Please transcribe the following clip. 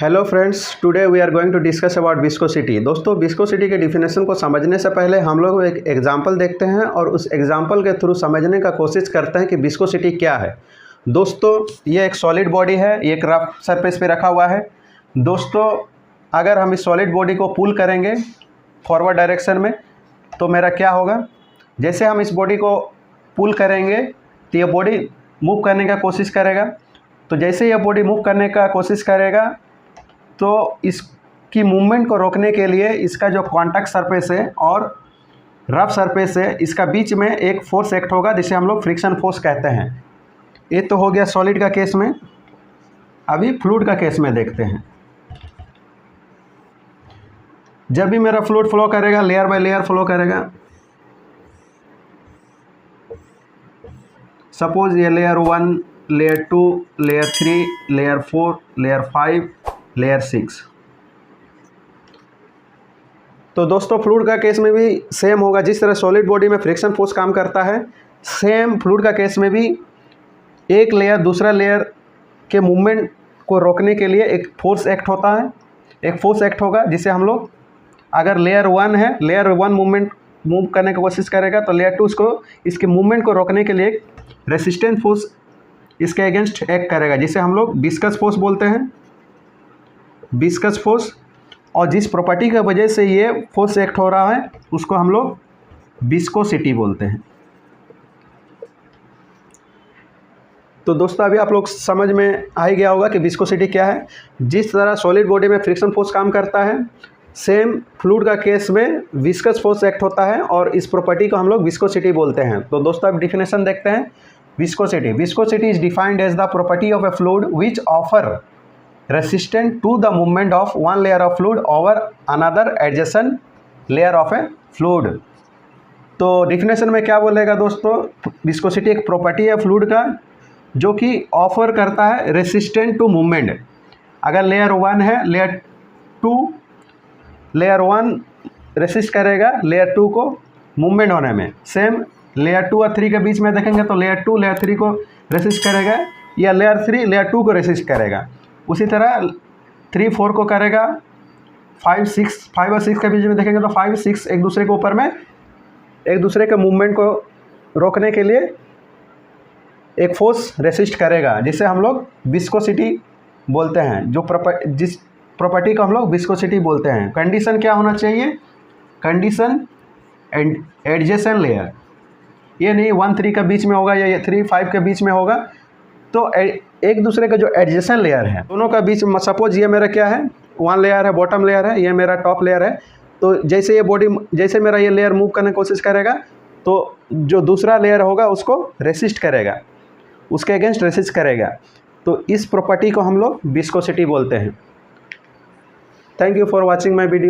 Hello friends, today we are going to discuss about viscosity. दोस्तों, viscosity के definition को समझने से पहले हम लोग एक एग्जांपल देखते हैं और उस एग्जांपल के थ्रू समझने का कोशिश करते हैं कि विस्कोसिटी क्या है। दोस्तों, ये एक सॉलिड बॉडी है, ये एक रफ सरफेस पे रखा हुआ है। दोस्तों, अगर हम इस सॉलिड बॉडी को पुल करेंगे फॉरवर्ड डायरेक्शन में तो मेरा क्या होगा, जैसे हम इस बॉडी को पुल करेंगे तो ये बॉडी मूव करने का कोशिश करेगा। तो जैसे ये बॉडी मूव करने का कोशिश करेगा तो इसकी मूवमेंट को रोकने के लिए इसका जो कॉन्टैक्ट सरफेस है और रफ सरफेस है, इसका बीच में एक फोर्स एक्ट होगा जिसे हम लोग फ्रिक्शन फोर्स कहते हैं। ये तो हो गया सॉलिड का केस में। अभी फ्लूइड का केस में देखते हैं। जब भी मेरा फ्लूइड फ्लो करेगा, लेयर बाय लेयर फ्लो करेगा। सपोज ये layer 1, layer 2, layer 3, layer 4, layer 5, layer 6। तो दोस्तों, फ्लूइड का केस में भी सेम होगा। जिस तरह सॉलिड बॉडी में फ्रिक्शन फोर्स काम करता है, सेम फ्लूइड का केस में भी एक लेयर दूसरा लेयर के मूवमेंट को रोकने के लिए एक फोर्स एक्ट होता है। एक फोर्स एक्ट होगा जिसे हम लोग, अगर लेयर 1 है, लेयर 1 मूव करने की कोशिश करेगा तो लेयर 2 इसको इसके मूवमेंट को रोकने के लिए एक रेसिस्टेंट फोर्स इसके अगेंस्ट एक्ट करेगा जिसे हम लोग विस्कस फोर्स बोलते हैं। विस्कस फोर्स, और जिस प्रॉपर्टी की वजह से ये फोर्स एक्ट हो रहा है उसको हम लोग विस्कोसिटी बोलते हैं। तो दोस्तों, अभी आप लोग समझ में आ ही गया होगा कि विस्कोसिटी क्या है। जिस तरह सॉलिड बॉडी में फ्रिक्शन फोर्स काम करता है, सेम फ्लूइड का केस में विस्कस फोर्स एक्ट होता है और इस प्रॉपर्टी को हम लोग विस्कोसिटी बोलते हैं। तो दोस्तों, अब डिफिनेशन देखते हैं। Viscosity is defined as the property of a fluid which offer resistant to the movement of one layer of fluid over another adjacent layer of a fluid। तो डिफिनेशन में क्या बोलेगा दोस्तों, विस्कोसिटी एक प्रॉपर्टी है fluid का जो कि ऑफर करता है रेसिस्टेंट टू मूवमेंट। अगर लेयर 1 है, लेयर 1 रेसिस्ट करेगा लेयर 2 को मूवमेंट होने में। सेम लेयर 2 और 3 के बीच में देखेंगे तो लेयर 2 लेयर 3 को रेसिस्ट करेगा या लेयर 3 लेयर 2 को रेसिस्ट करेगा। उसी तरह 3, 4 को करेगा। 5 और 6 के बीच में देखेंगे तो 5, 6 एक दूसरे के ऊपर में एक दूसरे के मूवमेंट को रोकने के लिए एक फोर्स रेसिस्ट करेगा जिसे हम लोग विस्कोसिटी बोलते हैं। जिस प्रॉपर्टी को हम लोग विस्कोसिटी बोलते हैं। कंडीशन क्या होना चाहिए, कंडीशन एडजेसेंट लेयर, ये नहीं 1, 3 के बीच में होगा या 3, 5 के बीच में होगा। तो एक दूसरे का जो एडजेसेंट लेयर है दोनों का बीच में, सपोज ये मेरा क्या है, 1 लेयर है, बॉटम लेयर है, ये मेरा टॉप लेयर है। तो जैसे मेरा ये लेयर मूव करने की कोशिश करेगा तो जो दूसरा लेयर होगा उसको रेसिस्ट करेगा, उसके अगेंस्ट रेसिस्ट करेगा। तो इस प्रॉपर्टी को हम लोग विस्कोसिटी बोलते हैं। Thank you for watching my video.